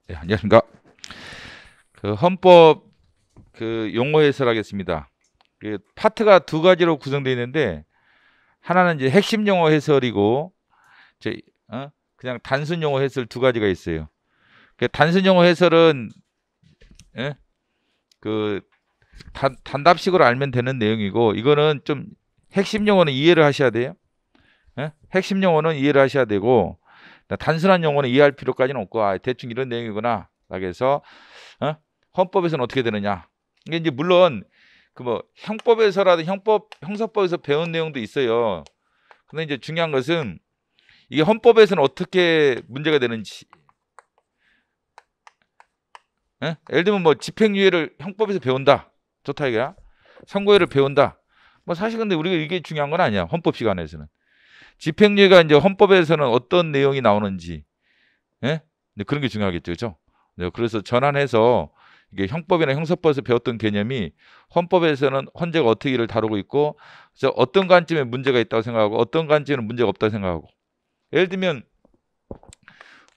네, 안녕하십니까. 그 헌법 그 용어 해설하겠습니다. 그 파트가 두 가지로 구성되어 있는데 하나는 이제 핵심 용어 해설이고 저 그냥 단순 용어 해설 두 가지가 있어요. 그 단순 용어 해설은 예? 그 단답식으로 알면 되는 내용이고 이거는 좀 핵심 용어는 이해를 하셔야 돼요. 예? 핵심 용어는 이해를 하셔야 되고 단순한 용어는 이해할 필요까지는 없고 대충 이런 내용이구나. 그래서 어? 헌법에서는 어떻게 되느냐? 이게 이제 물론 그 뭐 형법에서라도 형사법에서 배운 내용도 있어요. 근데 이제 중요한 것은 이게 헌법에서는 어떻게 문제가 되는지. 예? 예를 들면 뭐 집행유예를 형법에서 배운다. 좋다 이거야. 선고유예를 배운다. 뭐 사실 근데 우리가 이게 중요한 건 아니야. 헌법 시간에서는. 집행유예가 이제 헌법에서는 어떤 내용이 나오는지. 예? 근데 그런 게 중요하겠죠. 그렇죠? 네, 그래서 전환해서 이게 형법이나 형사법에서 배웠던 개념이 헌법에서는 헌재가 어떻게 이를 다루고 있고 그래서 어떤 관점에 문제가 있다고 생각하고 어떤 관점에는 문제가 없다고 생각하고 예를 들면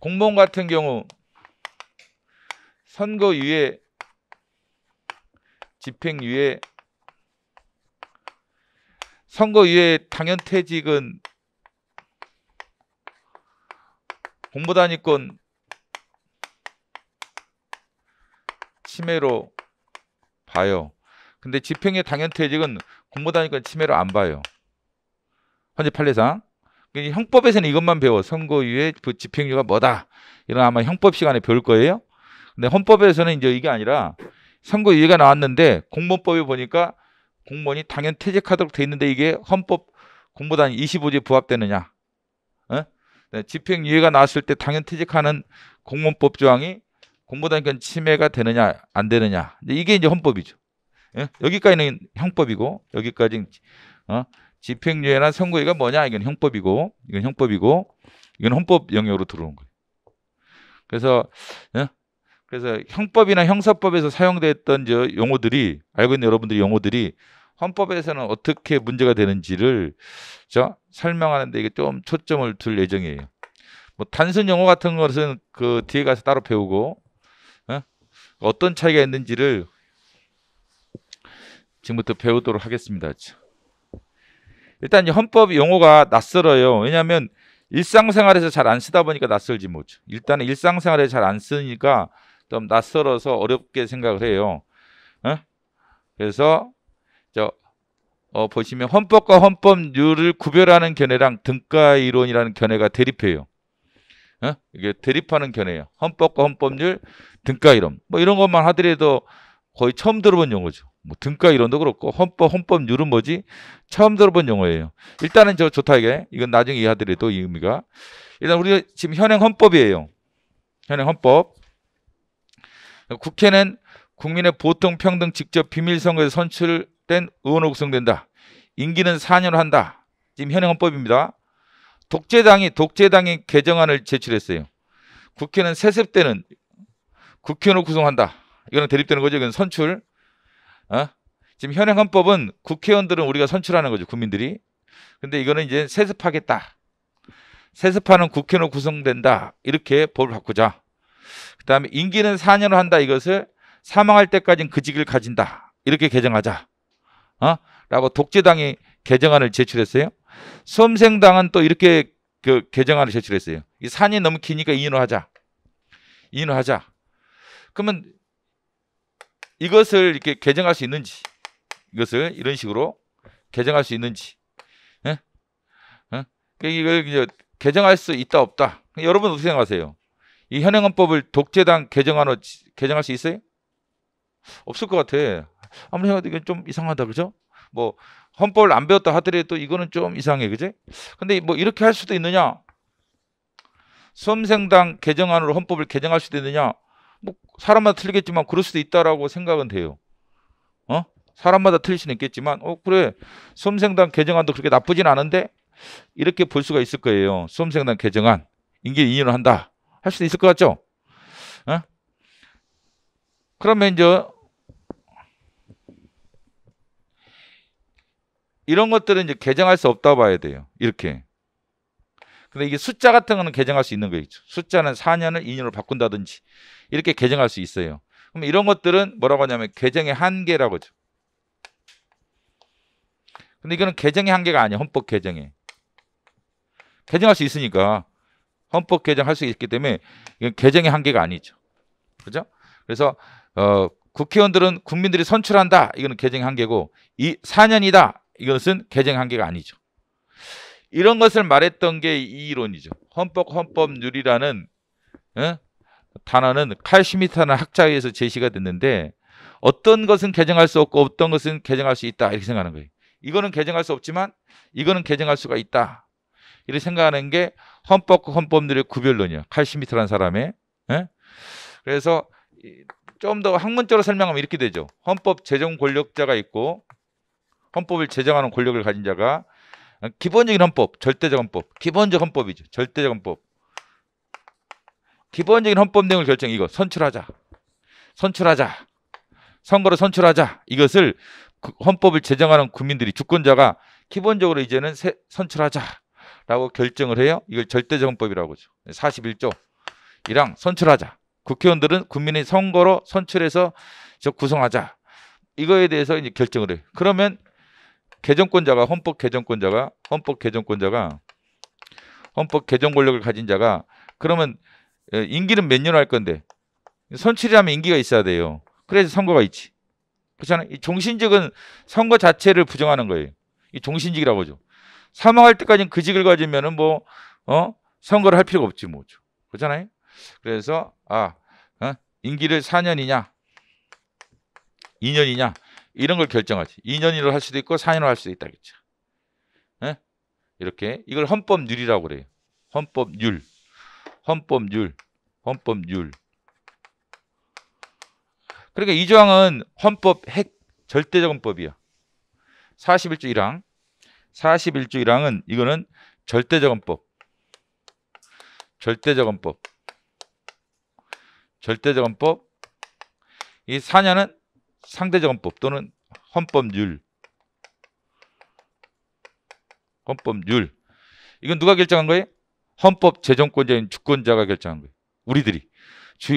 공무원 같은 경우 선고유예, 집행유예, 선고유예 당연퇴직은 공무단위권 침해로 봐요. 근데 집행유예 당연퇴직은 공무단위권 침해로 안 봐요. 헌재 판례상. 형법에서는 이것만 배워. 선고유예, 집행유예가 뭐다. 이런 아마 형법 시간에 배울 거예요. 근데 헌법에서는 이제 이게 아니라 선고유예가 나왔는데 공무원법에 보니까 공무원이 당연 퇴직하도록 돼 있는데 이게 헌법 공무단 25조에 부합되느냐? 어? 네, 집행유예가 나왔을 때 당연 퇴직하는 공무원법 조항이 공무단권 침해가 되느냐 안 되느냐? 이게 이제 헌법이죠. 예? 여기까지는 형법이고 여기까지 어? 집행유예나 선고유예가 뭐냐? 이건 형법이고 이건 헌법 영역으로 들어오는 거예요. 그래서 예? 그래서 형법이나 형사법에서 사용됐던 저 용어들이 알고 있는 여러분들이 용어들이 헌법에서는 어떻게 문제가 되는지를 설명하는데 이게 좀 초점을 둘 예정이에요. 뭐 단순 용어 같은 것은 그 뒤에 가서 따로 배우고 어떤 차이가 있는지를 지금부터 배우도록 하겠습니다. 일단 헌법 용어가 낯설어요. 왜냐하면 일상생활에서 잘 안 쓰다 보니까 낯설지 뭐죠. 일단은 일상생활에 잘 안 쓰니까 좀 낯설어서 어렵게 생각을 해요. 그래서 보시면 헌법과 헌법률을 구별하는 견해랑 등가 이론이라는 견해가 대립해요. 이게 대립하는 견해예요. 헌법과 헌법률, 등가 이론. 뭐 이런 것만 하더라도 거의 처음 들어본 용어죠. 뭐 등가 이론도 그렇고 헌법률은 뭐지? 처음 들어본 용어예요. 일단은 좋다 이게. 이건 나중에 이해하더라도 이 의미가. 일단 우리가 지금 현행 헌법이에요. 현행 헌법. 국회는 국민의 보통 평등 직접 비밀선거에서 선출된 의원으로 구성된다. 임기는 4년 한다. 지금 현행 헌법입니다. 독재당이 개정안을 제출했어요. 국회는 세습 때는 국회의원을 구성한다. 이거는 대립되는 거죠. 이건 선출. 지금 현행 헌법은 국회의원들은 우리가 선출하는 거죠. 국민들이. 근데 이거는 이제 세습하겠다. 세습하는 국회의원으로 구성된다. 이렇게 법을 바꾸자. 그 다음에 임기는 4년을 한다. 이것을 사망할 때까지는 그 직을 가진다. 이렇게 개정하자. 라고 독재당이 개정안을 제출했어요. 수험생당은 또 이렇게 그 개정안을 제출했어요. 이 4년 너무 기니까 2년을 하자. 2년을 하자. 그러면 이것을 이렇게 개정할 수 있는지, 이것을 이런 식으로 개정할 수 있는지, 예? 이걸 이제 개정할 수 있다 없다. 여러분 어떻게 생각하세요? 이 현행헌법을 독재당 개정안으로 개정할 수 있어요? 없을 것 같아. 아무리 생각해도 이건 좀 이상하다, 그죠? 뭐 헌법을 안 배웠다 하더라도 이거는 좀 이상해, 그지? 근데 뭐 이렇게 할 수도 있느냐? 수험생당 개정안으로 헌법을 개정할 수도 있느냐? 뭐 사람마다 틀리겠지만 그럴 수도 있다라고 생각은 돼요. 사람마다 틀릴 수는 있겠지만 그래 수험생당 개정안도 그렇게 나쁘진 않은데 이렇게 볼 수가 있을 거예요. 수험생당 개정안 임기 2년을 한다 할 수도 있을 것 같죠? 그러면 이제 이런 것들은 이제 개정할 수 없다 봐야 돼요. 이렇게. 근데 이게 숫자 같은 거는 개정할 수 있는 거죠. 숫자는 4년을 2년으로 바꾼다든지 이렇게 개정할 수 있어요. 그럼 이런 것들은 뭐라고 하냐면 개정의 한계라고 하죠. 근데 이거는 개정의 한계가 아니야. 헌법 개정에. 개정할 수 있으니까 헌법 개정할 수 있기 때문에 이건 개정의 한계가 아니죠. 그죠? 그래서 국회의원들은 국민들이 선출한다. 이거는 개정의 한계고 이 4년이다. 이것은 개정의 한계가 아니죠. 이런 것을 말했던 게 이 이론이죠. 헌법률이라는 단어는 칼 슈미트라는 학자에 의해서 제시가 됐는데 어떤 것은 개정할 수 없고 어떤 것은 개정할 수 있다 이렇게 생각하는 거예요. 이거는 개정할 수 없지만 이거는 개정할 수가 있다. 이렇게 생각하는 게 헌법과 헌법률의 구별론이야. 칼 슈미트라는 사람의. 그래서 좀 더 학문적으로 설명하면 이렇게 되죠. 헌법 제정 권력자가 있고 헌법을 제정하는 권력을 가진 자가 기본적인 헌법, 절대적 헌법, 기본적 헌법이죠. 절대적 헌법. 기본적인 헌법 내용을 결정 이거 선출하자. 선거로 선출하자. 이것을 헌법을 제정하는 국민들이 주권자가 기본적으로 이제는 선출하자라고 결정을 해요. 이걸 절대적 헌법이라고 하죠. 41조 1항 선출하자. 국회의원들은 국민의 선거로 선출해서 구성하자. 이거에 대해서 이제 결정을 해요. 그러면 개정권자가 헌법 개정 권력을 가진 자가 그러면 임기는 몇 년 할 건데 선출이라면 임기가 있어야 돼요. 그래서 선거가 있지. 그렇잖아요. 이 종신직은 선거 자체를 부정하는 거예요. 이 종신직이라고 하죠. 사망할 때까지는 그 직을 가지면은 선거를 할 필요가 없지 뭐죠. 그렇잖아요. 그래서 임기를 4년이냐 2년이냐 이런 걸 결정하지. 2년으로 할 수도 있고 4년으로 할 수도 있다겠죠. 이렇게 이걸 헌법률이라고 그래요. 헌법률. 그러니까 이 조항은 헌법 핵 절대적 헌법이야. 41조 1항. 41조 1항은 이거는 절대적 헌법. 이 4년은 상대적 헌법 또는 헌법률. 이건 누가 결정한 거예요? 헌법 제정권자인 주권자가 결정한 거예요. 우리들이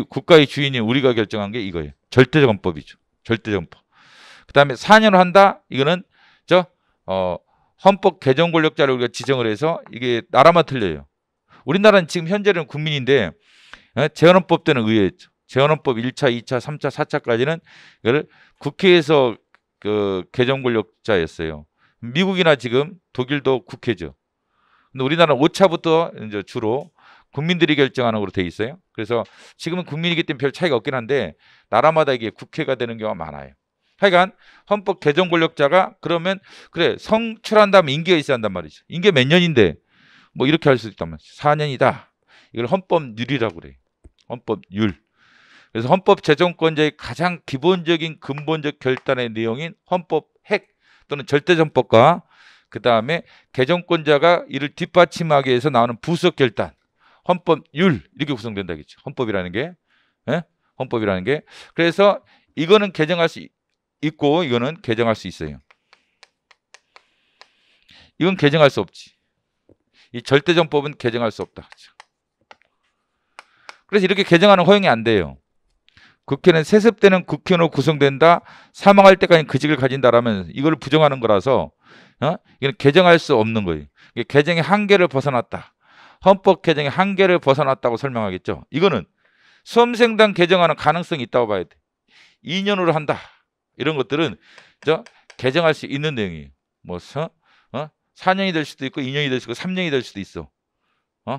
국가의 주인인 우리가 결정한 게 이거예요. 절대적 헌법이죠. 절대적 헌법. 그다음에 4년을 한다. 이거는 헌법 개정 권력자를 우리가 지정을 해서 이게 나라만 틀려요. 우리나라는 지금 현재는 국민인데 재헌헌법 때는 의회였죠. 재헌헌법 1차, 2차, 3차, 4차까지는 이걸 국회에서 개정 권력자였어요. 미국이나 지금 독일도 국회죠. 근데 우리나라는 5차부터 이제 주로 국민들이 결정하는 걸로 돼 있어요. 그래서 지금은 국민이기 때문에 별 차이가 없긴 한데 나라마다 이게 국회가 되는 경우가 많아요. 하여간 헌법 개정 권력자가 그러면 그래 선출한 다음에 임기가 있어야 한단 말이죠. 임기가 몇 년인데 뭐 이렇게 할 수 있단 말이죠. 4년이다. 이걸 헌법률이라고 그래요. 헌법률. 그래서 헌법 제정권자의 가장 기본적인 근본적 결단의 내용인 헌법 핵 또는 절대적 헌법과 그 다음에 개정권자가 이를 뒷받침하기 위해서 나오는 부수적 결단, 헌법률 이렇게 구성된다겠죠. 헌법이라는 게, 헌법이라는 게. 그래서 이거는 개정할 수 있고 이거는 개정할 수 있어요. 이건 개정할 수 없지. 이 절대적 헌법은 개정할 수 없다. 그래서 이렇게 개정하는 허용이 안 돼요. 국회는 세습 때는 국회의원으로 구성된다. 사망할 때까지 그 직을 가진다라면 이걸 부정하는 거라서 이건 개정할 수 없는 거예요. 개정의 한계를 벗어났다. 헌법 개정의 한계를 벗어났다고 설명하겠죠. 이거는 수험생당 개정하는 가능성이 있다고 봐야 돼. 2년으로 한다. 이런 것들은 개정할 수 있는 내용이에요. 4년이 될 수도 있고 2년이 될 수도 있고 3년이 될 수도 있어.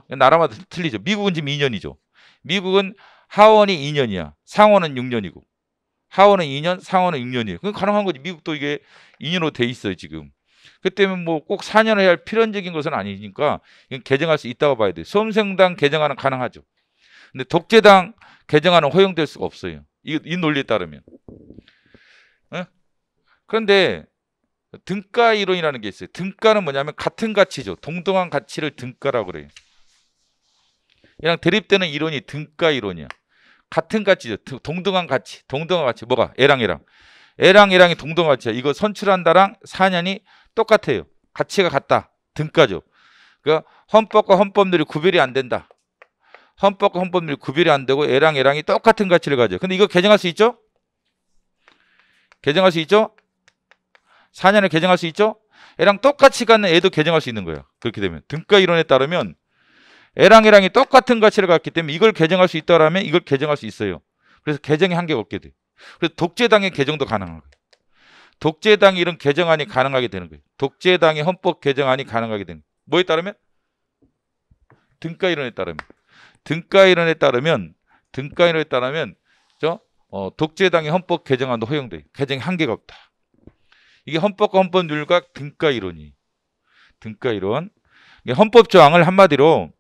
나라마다 틀리죠. 미국은 지금 2년이죠. 미국은 하원이 2년이야. 상원은 6년이고. 하원은 2년, 상원은 6년이에요. 그건 가능한 거지. 미국도 이게 2년으로 돼 있어요, 지금. 그 때문에 뭐 꼭 4년을 해야 할 필연적인 것은 아니니까 이건 개정할 수 있다고 봐야 돼요. 수험생당 개정하는 가능하죠. 근데 독재당 개정하는 허용될 수가 없어요. 이 논리에 따르면. 그런데 등가 이론이라는 게 있어요. 등가는 뭐냐면 같은 가치죠. 동등한 가치를 등가라고 그래요. 그냥 대립되는 이론이 등가 이론이야. 같은 가치죠. 동등한 가치. 뭐가? A랑 A랑이 동등한 가치야. 이거 선출한다랑 4년이 똑같아요. 가치가 같다. 등가죠. 그러니까 헌법과 헌법률이 구별이 안 된다. 헌법과 헌법률이 구별이 안 되고 A랑 A랑이 똑같은 가치를 가져. 근데 이거 개정할 수 있죠? 개정할 수 있죠? 4년에 개정할 수 있죠? A랑 똑같이 갖는 A도 개정할 수 있는 거예요. 그렇게 되면 등가 이론에 따르면 A랑 A랑이 똑같은 가치를 갖기 때문에 이걸 개정할 수 있다라면 이걸 개정할 수 있어요. 그래서 개정의 한계가 없게 돼. 그래서 독재당의 개정도 가능한 거예요. 독재당이 이런 개정안이 가능하게 되는 거예요. 독재당의 헌법 개정안이 가능하게 되는 거예요. 뭐에 따르면? 등가 이론에 따르면. 등가 이론에 따르면 독재당의 헌법 개정안도 허용돼요. 개정의 한계가 없다. 이게 헌법과 헌법률과 등가 이론이. 등가 이론. 헌법 조항을 한마디로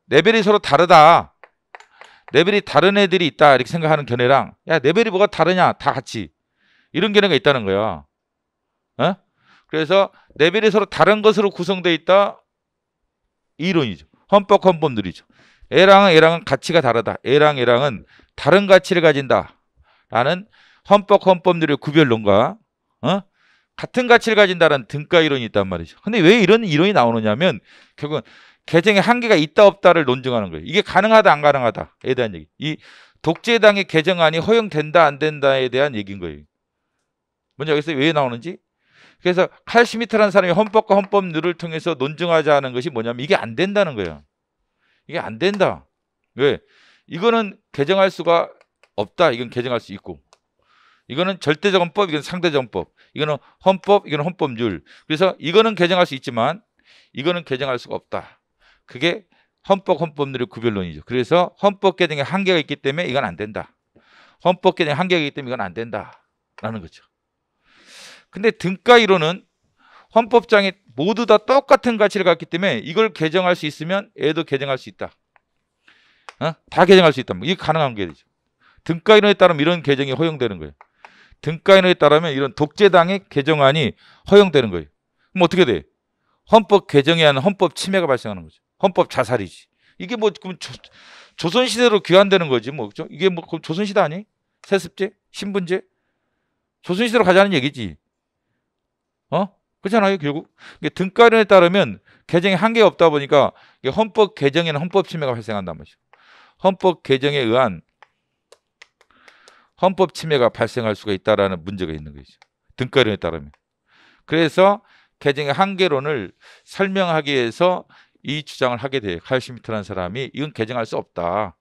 레벨이 서로 다르다. 레벨이 다른 애들이 있다. 이렇게 생각하는 견해랑 야 레벨이 뭐가 다르냐. 다 같이. 이런 견해가 있다는 거야. 그래서 레벨이 서로 다른 것으로 구성되어 있다. 이 이론이죠. 헌법 헌법률이죠. A랑은 가치가 다르다. A랑은 다른 가치를 가진다. 라는 헌법 헌법률의 구별론과 같은 가치를 가진다는 등가 이론이 있단 말이죠. 근데 왜 이런 이론이 나오느냐면 결국은 개정의 한계가 있다 없다를 논증하는 거예요. 이게 가능하다 안 가능하다에 대한 얘기. 이 독재당의 개정안이 허용된다 안 된다에 대한 얘기인 거예요. 먼저 여기서 왜 나오는지. 그래서 칼 슈미트라는 사람이 헌법과 헌법률을 통해서 논증하자는 것이 뭐냐면 이게 안 된다는 거예요. 이게 안 된다. 왜? 이거는 개정할 수가 없다. 이건 개정할 수 있고. 이거는 절대적 헌법, 이건 상대적 헌법. 이거는 헌법, 이거는 헌법률. 그래서 이거는 개정할 수 있지만 이거는 개정할 수가 없다. 그게 헌법, 헌법률의 구별론이죠. 그래서 헌법 개정에 한계가 있기 때문에 이건 안 된다. 헌법 개정에 한계가 있기 때문에 이건 안 된다라는 거죠. 근데 등가 이론은 헌법장에 모두 다 똑같은 가치를 갖기 때문에 이걸 개정할 수 있으면 얘도 개정할 수 있다. 다 개정할 수 있다. 이게 가능한 게 되죠. 등가 이론에 따르면 이런 개정이 허용되는 거예요. 등가 이론에 따르면 이런 독재당의 개정안이 허용되는 거예요. 그럼 어떻게 돼? 헌법 개정에 의한 헌법 침해가 발생하는 거죠. 헌법 자살이지. 이게 뭐 그럼 조선시대로 귀환되는 거지 뭐. 그렇죠? 이게 뭐 조선시대 아니? 세습제? 신분제? 조선시대로 가자는 얘기지. 그렇잖아요, 결국. 등가론에 따르면 개정에 한계가 없다 보니까 헌법 개정에는 헌법 침해가 발생한단 말이죠. 헌법 개정에 의한 헌법 침해가 발생할 수가 있다라는 문제가 있는 거죠. 등가론에 따르면. 그래서 개정의 한계론을 설명하기 위해서 이 주장을 하게 돼요. 칼 슈미트라는 사람이 이건 개정할 수 없다.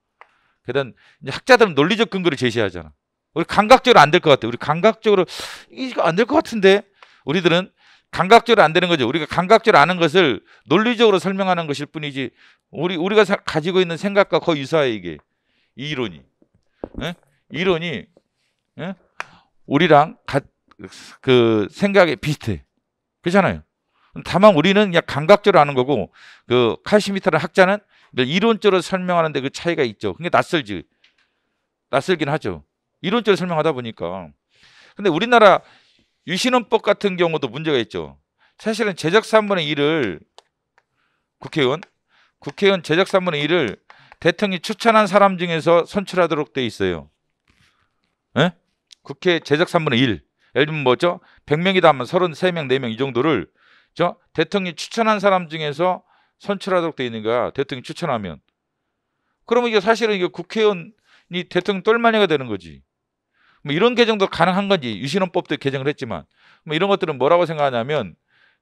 그러던 학자들은 논리적 근거를 제시하잖아. 우리 감각적으로 안 될 것 같아. 우리 감각적으로 이거 안 될 것 같은데 우리들은 감각적으로 안 되는 거죠. 우리가 감각적으로 아는 것을 논리적으로 설명하는 것일 뿐이지 우리가 가지고 있는 생각과 거의 유사해 이게. 이 이론이. 이론이 우리랑 그 생각이 비슷해. 그렇잖아요. 다만 우리는 그냥 감각적으로 아는 거고 그 칼 슈미트라는 학자는 이론적으로 설명하는데 그 차이가 있죠. 그게 낯설긴 하죠. 이론적으로 설명하다 보니까. 근데 우리나라 유신헌법 같은 경우도 문제가 있죠. 사실은 제적 3분의 1을 국회의원 제적 3분의 1을 대통령이 추천한 사람 중에서 선출하도록 돼 있어요. 국회 제적 3분의 1. 예를 들면 뭐죠? 100명이다 하면 33명, 4명 이 정도를 대통령이 추천한 사람 중에서 선출하도록 돼 있는 거야. 대통령이 추천하면. 그러면 이게 사실은 이게 국회의원이 대통령 똘마니가 되는 거지. 뭐 이런 개정도 가능한 건지 유신헌법도 개정을 했지만 뭐 이런 것들은 뭐라고 생각하냐면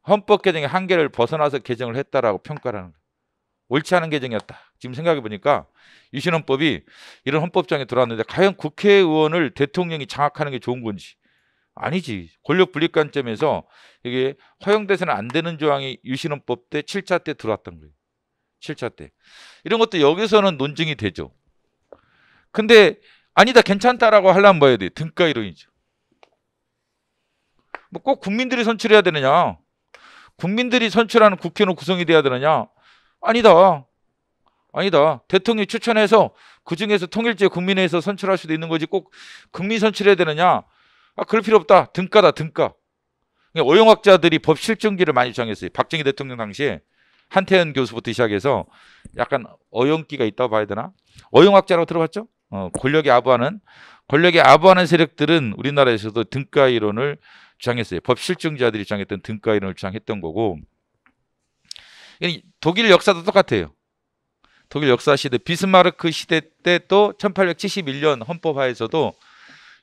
헌법 개정의 한계를 벗어나서 개정을 했다라고 평가를 하는 거예요. 옳지 않은 개정이었다. 지금 생각해 보니까 유신헌법이 이런 헌법장에 들어왔는데 과연 국회의원을 대통령이 장악하는 게 좋은 건지 아니지. 권력 분립 관점에서 이게 허용돼서는 안 되는 조항이 유신헌법 때 7차 때 들어왔던 거예요. 7차 때. 이런 것도 여기서는 논증이 되죠. 근데 아니다 괜찮다라고 하려면 뭐 해야 돼? 등가 이론이죠. 뭐 꼭 국민들이 선출해야 되느냐? 국민들이 선출하는 국회는 구성이 돼야 되느냐? 아니다. 대통령이 추천해서 그중에서 통일제 국민회에서 선출할 수도 있는 거지 꼭 국민 선출해야 되느냐? 그럴 필요 없다. 등가다 등가. 어용학자들이 법 실정지를 많이 주장했어요. 박정희 대통령 당시에 한태현 교수부터 시작해서 약간 어용기가 있다고 봐야 되나? 어용학자라고 들어봤죠? 권력에 아부하는 세력들은 우리나라에서도 등가 이론을 주장했어요. 법 실정자들이 주장했던 등가 이론을 주장했던 거고 독일 역사도 똑같아요. 독일 역사 시대 비스마르크 시대 때 또 1871년 헌법하에서도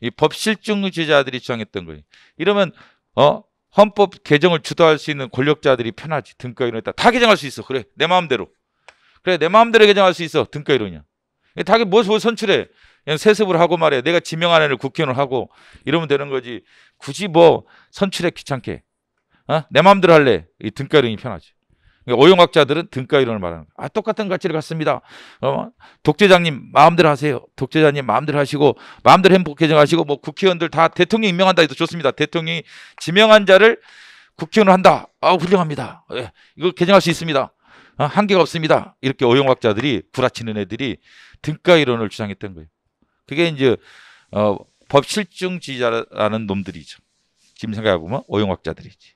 이 법실중주의자들이 주장했던 거예요. 이러면 헌법 개정을 주도할 수 있는 권력자들이 편하지. 등가 이론에다 다 개정할 수 있어. 그래 내 마음대로. 그래 내 마음대로 개정할 수 있어. 등가 이론이야. 다 뭘 선출해. 그냥 세습을 하고 말이야. 내가 지명한 애를 국회의원을 하고 이러면 되는 거지. 굳이 뭐 선출해 귀찮게. 내 마음대로 할래. 이 등가 이론이 편하지. 오용학자들은 등가 이론을 말하는 거야. 똑같은 가치를 갖습니다. 독재자님 마음대로 하세요. 독재자님 마음대로 하시고 마음대로 헌법 개정하시고 뭐 국회의원들 다 대통령 임명한다 해도 좋습니다. 대통령이 지명한 자를 국회의원을 한다. 훌륭합니다. 예, 이거 개정할 수 있습니다. 한계가 없습니다. 이렇게 오용학자들이 구라치는 애들이 등가 이론을 주장했던 거예요. 그게 이제 법실중주의자라는 놈들이죠. 지금 생각해보면 오용학자들이지.